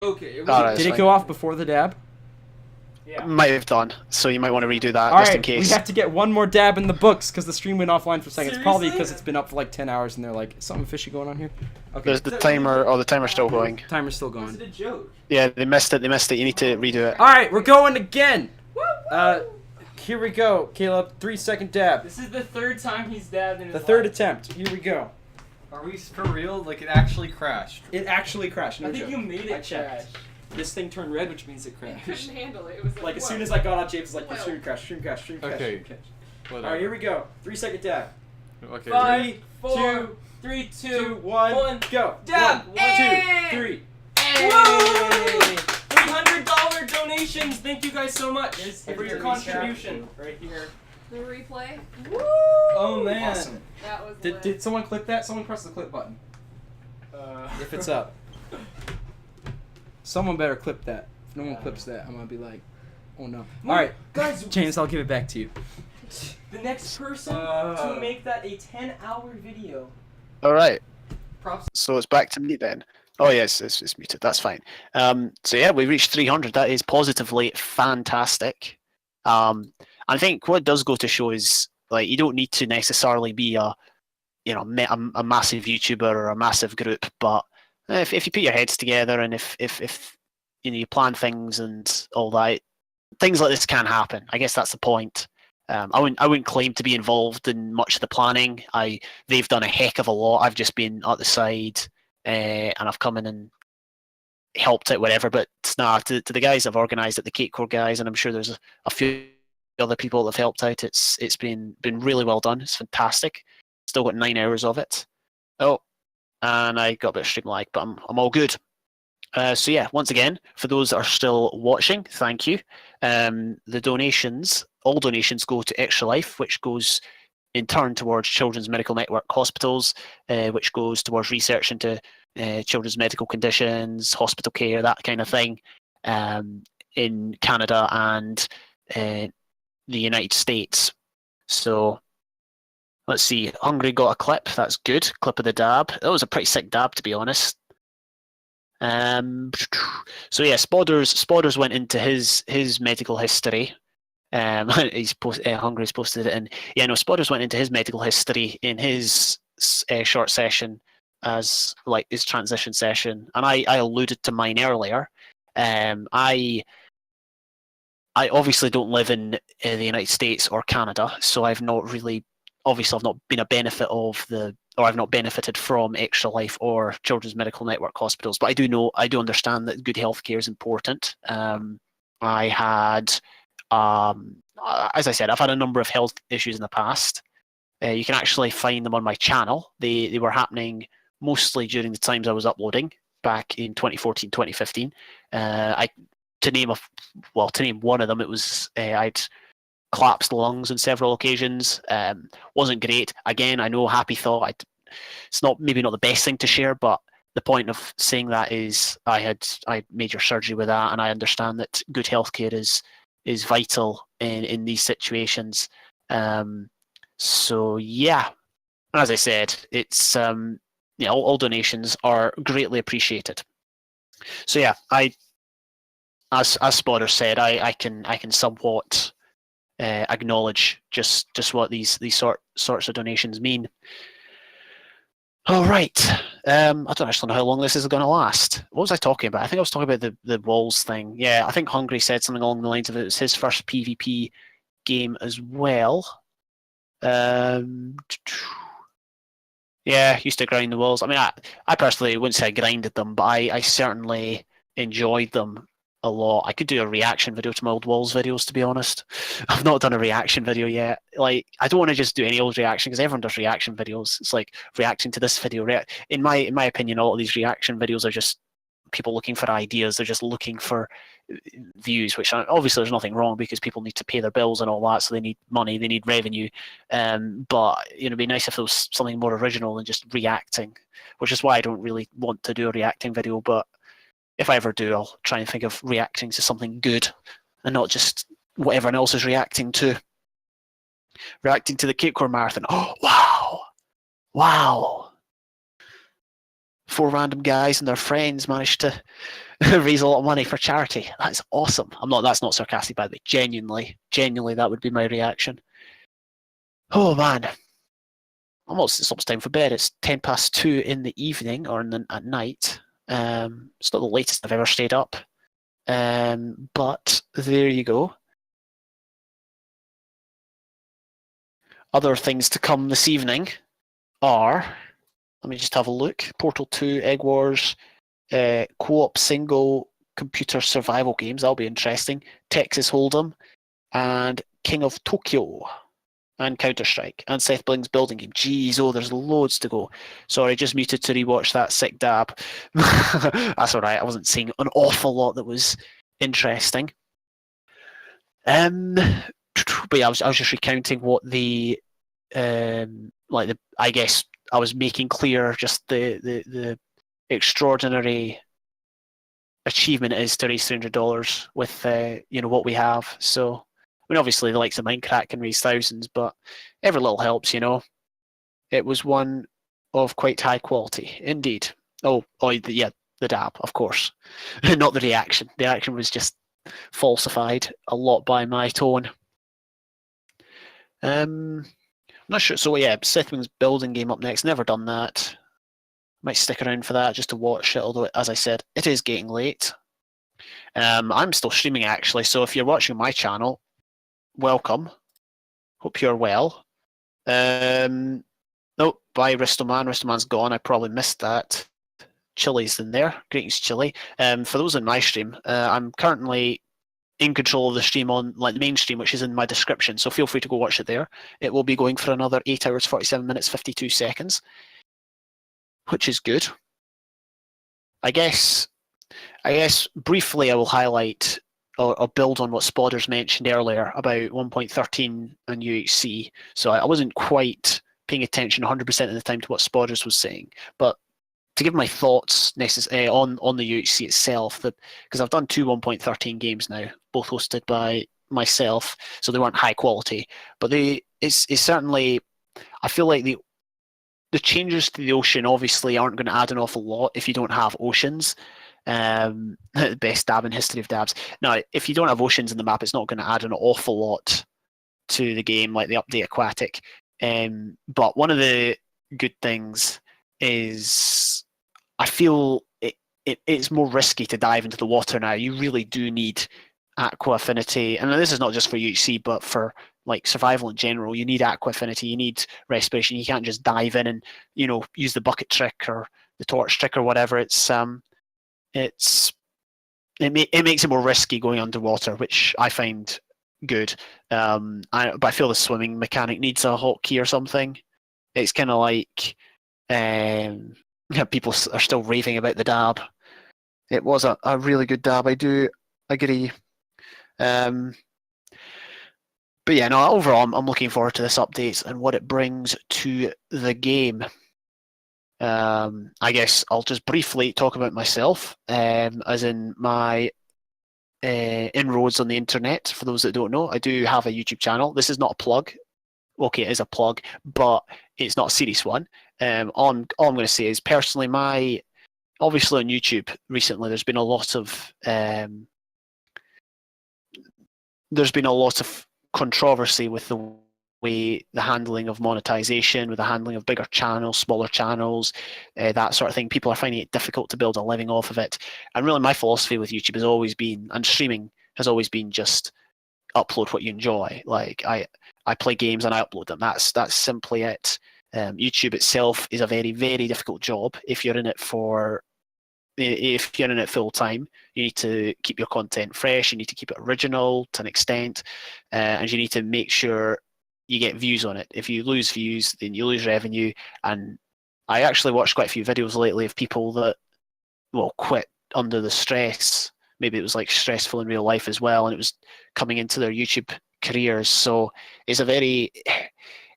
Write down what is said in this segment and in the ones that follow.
Okay. Alright, Did it go off before the dab? Yeah. might have done, so you might want to redo that All just in right, we case. have to get one more dab in the books because the stream went offline for a second. It's probably Seriously? because it's been up for like 10 hours and they're like, something fishy going on here. Okay, There's the timer, the timer's still going. timer's still Was it going. a joke? Yeah, they missed it. You need to redo it. All right, we're going again. Here we go, Caleb. 3-second dab. This is the third time he's dabbed in his The third life. attempt. Here we go. Are we for real? Like, it actually crashed. It actually crashed. No I think joke. you made it I checked. crash. This thing turned red, which means it I crashed. couldn't handle it. It was Like as soon whoa. as I got on, James was like, Whoa. stream crash, stream crash, stream crash, Okay. stream crash. Whatever. All right, here we go. 3-second dab. Okay. 5, 4, two, 3, 2, 2, 1, 1. go. Dab. 1, 2, Hey! 3. Woo! $300 donations. Thank you guys so much for your the contribution. Right here. The replay. Woo! Oh man. Awesome. That was Did, lit. did someone click that? Someone press the clip button. If it's up. Someone better clip that. If no one clips that, I'm gonna be like, oh no. Well, All right, guys. James, I'll give it back to you. The next person to make that a 10-hour video. Alright, Props. so it's back to me then. Oh yes, it's muted, that's fine. So yeah, we reached 300. That is positively fantastic. I think what it does go to show is, like, you don't need to necessarily be a a massive YouTuber or a massive group, but if you put your heads together and if you plan things and all that, things like this can happen. I guess that's the point. I wouldn't claim to be involved in much of the planning. They've done a heck of a lot. I've just been at the side, and I've come in and helped out whatever. But nah, to the guys that have organised it, the Cakecore guys, and I'm sure there's a few other people that have helped out. It's been really well done. It's fantastic. Still got 9 hours of it. Oh, and I got a bit of stream lag, but I'm all good. So yeah, once again, for those that are still watching, thank you. The donations, all donations go to Extra Life, which goes in turn towards Children's Medical Network hospitals, which goes towards research into children's medical conditions, hospital care, that kind of thing, in Canada and the United States. So let's see, Hungry got a clip, that's good, clip of the dab. That was a pretty sick dab, to be honest. So yeah, Spodders went into his medical history. Hungry's posted it, and yeah, no, Spodders went into his medical history in his short session as like his transition session, and I alluded to mine earlier. I obviously don't live in the United States or Canada, so I've not been a benefit of I've not benefited from Extra Life or Children's Medical Network hospitals, but I do understand that good healthcare is important. I had, as I said, I've had a number of health issues in the past. You can actually find them on my channel. They were happening mostly during the times I was uploading back in 2014, 2015. To name one of them, it was I'd collapsed lungs on several occasions. Wasn't great. Again, I know, happy thought. It's maybe not the best thing to share, but the point of saying that is I had major surgery with that, and I understand that good healthcare is vital in these situations. So yeah, and as I said, it's all donations are greatly appreciated. So yeah, as Spotter said, I can somewhat acknowledge just what these sorts of donations mean. All right. I don't actually know how long this is going to last. What was I talking about? I think I was talking about the walls thing. Yeah, I think Hungry said something along the lines of it was his first PvP game as well. Yeah, used to grind the walls. I mean, I personally wouldn't say I grinded them, but I certainly enjoyed them a lot. I could do a reaction video to my old walls videos, to be honest. I've not done a reaction video yet. Like, I don't want to just do any old reaction because everyone does reaction videos. It's like reacting to this video. In my opinion, all of these reaction videos are just people looking for ideas. They're just looking for views, which obviously there's nothing wrong because people need to pay their bills and all that, so they need money, they need revenue. But it'd be nice if there was something more original than just reacting, which is why I don't really want to do a reacting video. But if I ever do, I'll try and think of reacting to something good and not just what everyone else is reacting to. Reacting to the Cakecore marathon. Oh, wow. 4 random guys and their friends managed to raise a lot of money for charity. That's awesome. That's not sarcastic, by the way. Genuinely, that would be my reaction. Oh man, it's almost time for bed. It's 2:10 in the evening or at night. It's not the latest I've ever stayed up, but there you go. Other things to come this evening are, let me just have a look. Portal 2, Egg Wars, co-op single computer survival games. That'll be interesting. Texas Hold'em and King of Tokyo and Counter-Strike and Seth Bling's building game. Jeez, there's loads to go. Sorry, just muted to rewatch that sick dab. That's all right. I wasn't seeing an awful lot that was interesting. But yeah, I was just recounting what I guess I was making clear just the extraordinary achievement it is to raise $300 with what we have. So I mean, obviously the likes of Minecraft can raise thousands, but every little helps. It was one of quite high quality indeed. The dab, of course, not the reaction. The reaction was just falsified a lot by my tone. I'm not sure. So yeah, Seth Wing's building game up next. Never done that. Might stick around for that just to watch it. Although, as I said, it is getting late. I'm still streaming actually. So if you're watching my channel, welcome. Hope you're well. Bye Ristoman. Ristoman's gone. I probably missed that. Chili's in there. Greetings, Chili. For those in my stream, I'm currently in control of the stream on the main stream, which is in my description. So feel free to go watch it there. It will be going for another 8 hours, 47 minutes, 52 seconds, which is good. I guess briefly I will highlight or build on what Spodders mentioned earlier about 1.13 and UHC. So I wasn't quite paying attention 100% of the time to what Spodders was saying, but to give my thoughts on the UHC itself, because I've done 2 1.13 games now, both hosted by myself, so they weren't high quality, but it's certainly, I feel like the changes to the ocean obviously aren't going to add an awful lot if you don't have oceans. The best dab in history of dabs. Now, if you don't have oceans in the map, it's not going to add an awful lot to the game, like the update Aquatic. But one of the good things is I feel it's more risky to dive into the water now. You really do need aqua affinity, and this is not just for UHC, but for like survival in general. You need aqua affinity, you need respiration. You can't just dive in and use the bucket trick or the torch trick or whatever. It makes it more risky going underwater, which I find good. But I feel the swimming mechanic needs a hotkey or something. It's kind of like people are still raving about the dab. It was a really good dab. I do agree. But yeah, no. Overall, I'm looking forward to this update and what it brings to the game. I guess I'll just briefly talk about myself, as in my inroads on the internet. For those that don't know, I do have a YouTube channel. This is not a plug. Okay, it is a plug, but it's not a serious one. All I'm going to say is personally, obviously on YouTube recently, there's been a lot of controversy with the way the handling of monetization, with the handling of bigger channels, smaller channels, that sort of thing. People are finding it difficult to build a living off of it. And really my philosophy with YouTube has always been, and streaming has always been, just upload what you enjoy. Like I play games and I upload them. That's simply it. YouTube itself is a very, very difficult job. If you're in it full time, you need to keep your content fresh, you need to keep it original to an extent, and you need to make sure you get views on it. If you lose views, then you lose revenue. And I actually watched quite a few videos lately of people that quit under the stress. Maybe it was like stressful in real life as well, and it was coming into their YouTube careers. So it's a very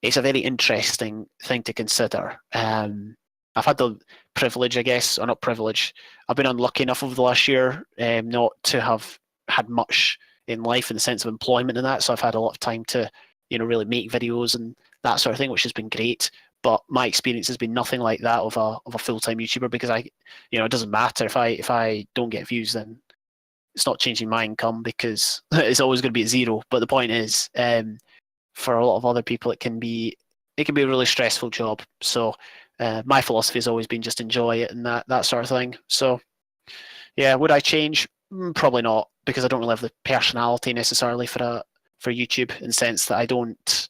interesting thing to consider. I've had the privilege, I guess, or not privilege, I've been unlucky enough over the last year not to have had much in life in the sense of employment and that, so I've had a lot of time to really make videos and that sort of thing, which has been great. but my experience has been nothing like that of a full-time YouTuber, because it doesn't matter if I don't get views, then it's not changing my income, because it's always going to be at zero. But the point is, for a lot of other people, it can be a really stressful job. So my philosophy has always been just enjoy it and that sort of thing. So yeah, would I change? Probably not, because I don't really have the personality necessarily for YouTube, in the sense that I don't,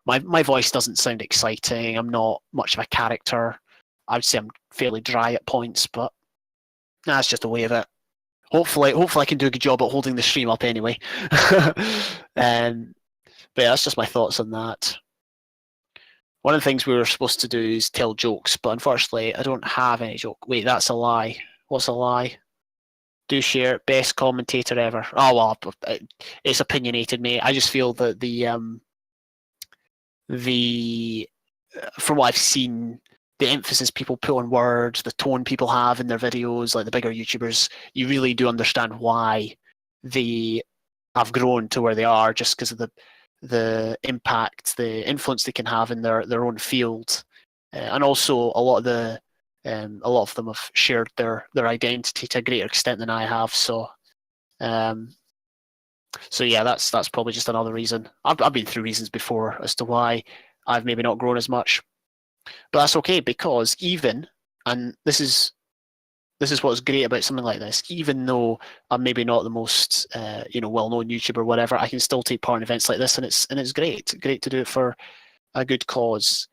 my voice doesn't sound exciting. I'm not much of a character. I would say I'm fairly dry at points, but that's just the way of it. Hopefully I can do a good job at holding the stream up anyway. But yeah, that's just my thoughts on that. One of the things we were supposed to do is tell jokes, but unfortunately I don't have any joke. Wait, that's a lie. What's a lie? Do share, best commentator ever. Oh well, it's opinionated, mate. I just feel that from what I've seen, the emphasis people put on words, the tone people have in their videos, like the bigger YouTubers, you really do understand why they have grown to where they are, just because of the impact, the influence they can have in their own field, and also a lot of them have shared their identity to a greater extent than I have. So yeah, that's probably just another reason. I've been through reasons before as to why I've maybe not grown as much, but that's okay, because and this is what's great about something like this. Even though I'm maybe not the most well-known YouTuber or whatever, I can still take part in events like this, and it's great to do it for a good cause.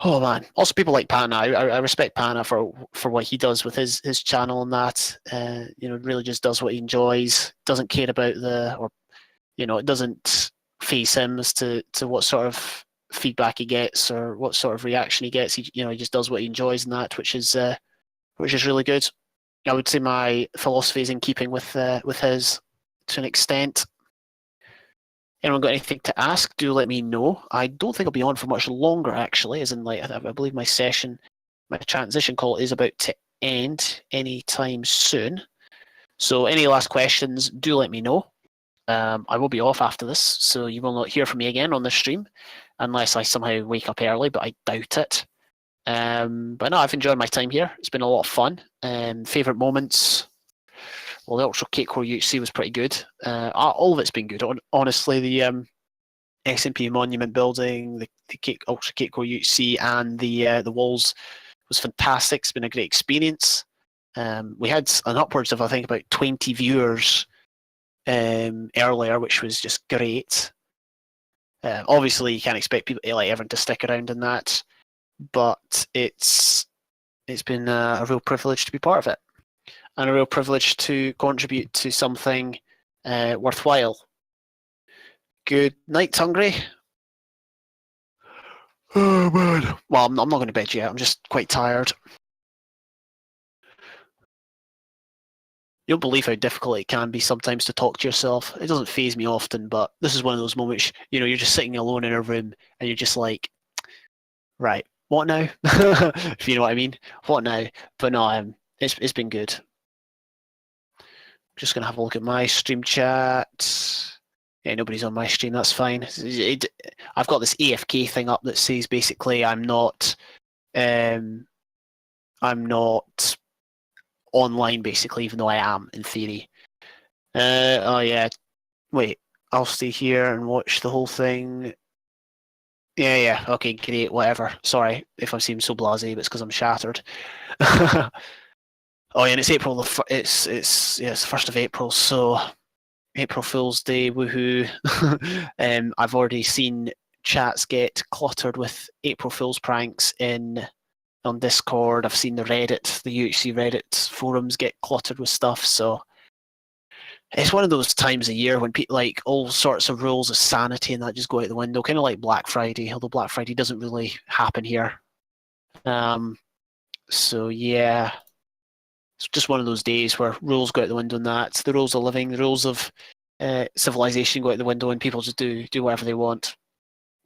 Oh man! Also, people like Pana. I respect Pana for what he does with his channel and that. Really just does what he enjoys. Doesn't care about it doesn't faze him as to what sort of feedback he gets or what sort of reaction he gets. He just does what he enjoys and that, which is really good. I would say my philosophy is in keeping with his to an extent. Anyone got anything to ask? Do let me know. I don't think I'll be on for much longer, actually, as in, I believe my transition call is about to end anytime soon. So any last questions, do let me know. I will be off after this, so you will not hear from me again on this stream, unless I somehow wake up early, but I doubt it. But no, I've enjoyed my time here. It's been a lot of fun. Favourite moments? Well, the Ultra Cakecore UHC was pretty good. All of it's been good. Honestly, the SMP Monument building, the Ultra Cakecore UHC, and the walls was fantastic. It's been a great experience. We had an upwards of, I think, about 20 viewers earlier, which was just great. Obviously, you can't expect people everyone to stick around in that, but it's been a real privilege to be part of it, and a real privilege to contribute to something worthwhile. Good night, Hungry. Oh man. Well, I'm not going to bed yet. I'm just quite tired. You'll believe how difficult it can be sometimes to talk to yourself. It doesn't faze me often, but this is one of those moments, you're just sitting alone in a room and you're just like, right, what now? If you know what I mean. What now? But no, it's been good. Just going to have a look at my stream chat. Yeah, nobody's on my stream, that's fine. I've got this AFK thing up that says basically I'm not online, basically, even though I am in theory. Oh yeah, wait, I'll stay here and watch the whole thing. Yeah, okay, great, whatever. Sorry if I seem so blasé, but it's because I'm shattered. Oh yeah, and it's April. It's the 1st of April, so April Fool's Day, woohoo! I've already seen chats get cluttered with April Fool's pranks on Discord. I've seen the UHC Reddit forums get cluttered with stuff. So it's one of those times a year when people all sorts of rules of sanity and that just go out the window, kind of like Black Friday, although Black Friday doesn't really happen here. So yeah, it's just one of those days where rules go out the window, and that's the rules of living, the rules of civilization go out the window, and people just do whatever they want.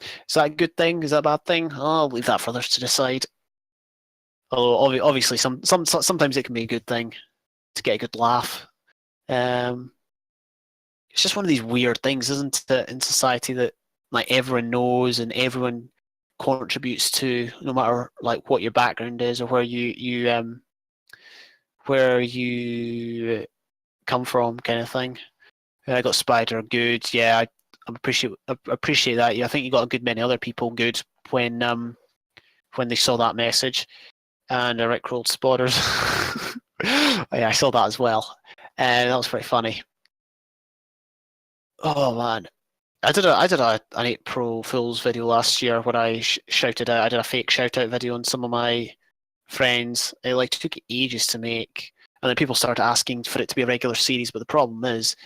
Is that a good thing? Is that a bad thing? I'll leave that for others to decide. Although obviously sometimes it can be a good thing to get a good laugh. It's just one of these weird things, isn't it, in society, that everyone knows and everyone contributes to, no matter like what your background is or where you come from, kind of thing. I got Spider good. Yeah, I appreciate that. Yeah, I think you got a good many other people good when they saw that message. And Rick rolled spotters. Yeah, I saw that as well. And that was pretty funny. Oh man, I did an 8 Pro Fools video last year where I shouted out. I did a fake shout out video on some of my friends. It like took ages to make, and then people started asking for it to be a regular series. But the problem is,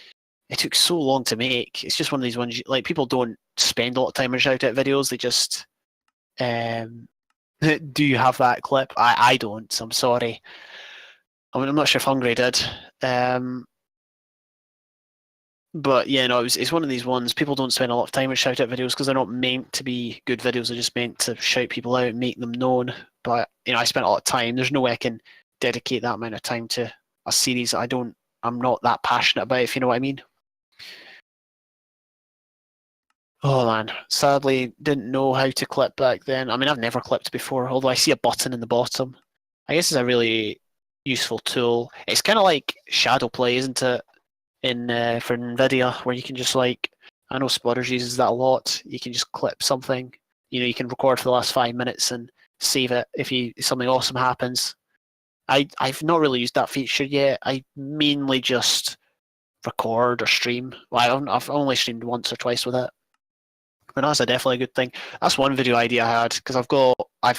it took so long to make. It's just one of these ones like people don't spend a lot of time on shout out videos. They just do you have that clip? I don't. So I'm sorry. I mean, I'm not sure if Hungry did. But yeah, no, it's one of these ones. People don't spend a lot of time on shout out videos because they're not meant to be good videos. They're just meant to shout people out and make them known. But I spent a lot of time. There's no way I can dedicate that amount of time to a series that I'm not that passionate about, if you know what I mean. Oh man, sadly didn't know how to clip back then. I mean, I've never clipped before, although I see a button in the bottom. I guess it's a really useful tool. It's kind of like shadow play, isn't it? For NVIDIA, where you can just like, I know Spotters uses that a lot. You can just clip something. You can record for the last 5 minutes and save it if something awesome happens. I've not really used that feature yet. I mainly just record or stream. Well, I've only streamed once or twice with it. But that's definitely a good thing. That's one video idea I had, because I've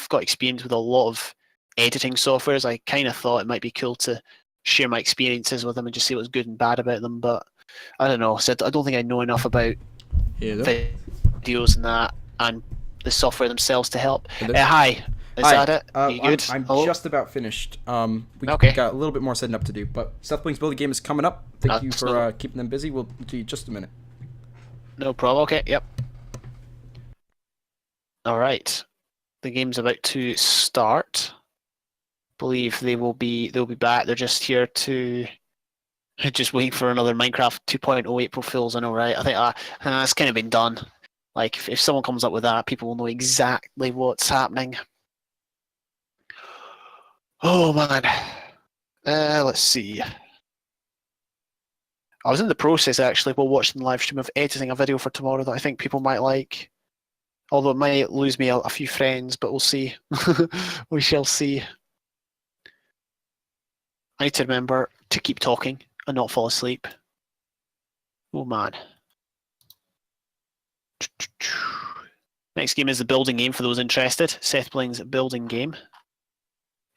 got experience with a lot of editing softwares. I kind of thought it might be cool to share my experiences with them and just see what's good and bad about them. But I don't know. So I don't think I know enough about videos and that and the software themselves to help. Hi. Is that it? You good? I'm just about finished. We Okay. got a little bit more setting up to do, but Stealthbling's building game is coming up. Thank you for keeping them busy. We'll do just a minute. No problem. Okay. Yep. All right. The game's about to start. Believe they'll be back. They're just here to just waiting for another Minecraft 2.0 April Fools. I know, right? I think that's kind of been done. Like if someone comes up with that, people will know exactly what's happening. Oh man. Let's see. I was in the process actually while watching the live stream of editing a video for tomorrow that I think people might like. Although it might lose me a few friends, but we'll see. We shall see. I need to remember to keep talking and not fall asleep. Oh man. Next game is the building game for those interested. SethBling's building game.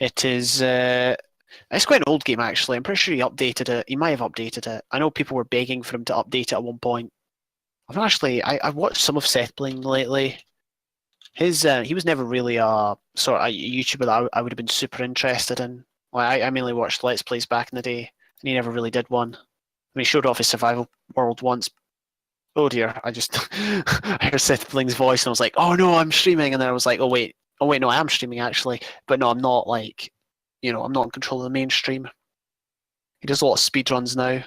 It is it's quite an old game actually. I'm pretty sure he updated it. He might have updated it. I know people were begging for him to update it at one point. I've watched some of SethBling lately. He was never really a sort of a YouTuber that I would have been super interested in. Like, I mainly watched Let's Plays back in the day, and he never really did one. I mean, he showed off his survival world once. Oh dear, I just I heard SethBling's voice and I was like, oh no, I'm streaming, and then I was like, oh wait, no, I am streaming actually, but no, I'm not like, I'm not in control of the mainstream. He does a lot of speedruns now.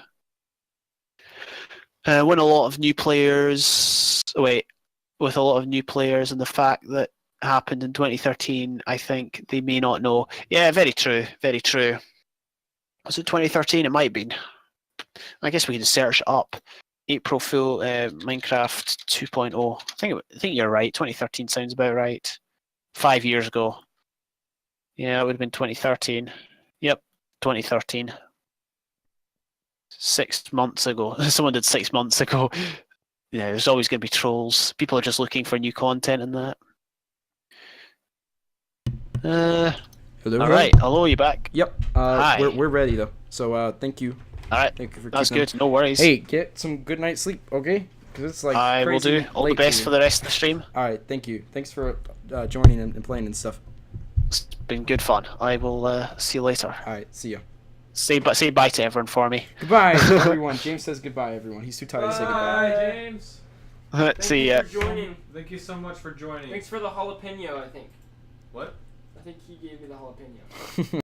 With a lot of new players. With a lot of new players and the fact that happened in 2013, I think they may not know. Yeah, very true, very true. Was it 2013? It might have been. I guess we can search it up. April Fool, Minecraft 2.0. I think you're right. 2013 sounds about right. 5 years ago. Yeah, it would have been 2013. Yep, 2013. 6 months ago. Someone did 6 months ago. Yeah, there's always going to be trolls. People are just looking for new content and that. Hello. All right. Hello, you back? Yep. Hi. We're ready though. So thank you. All right. Thank you for That's keeping good. No worries. Hey, get some good night's sleep, okay? Because it's like I will crazy do. All the late best here. for the rest of the stream. All right. Thank you. Thanks for joining and playing and stuff. It's been good fun. I will see you later. All right. See ya. Say bye to everyone for me. Goodbye, everyone. James says goodbye, everyone. He's too tired to say goodbye. Bye, James. See ya. Thank you for joining. Thank you so much for joining. Thanks for the jalapeno, I think. What? I think he gave me the jalapeno.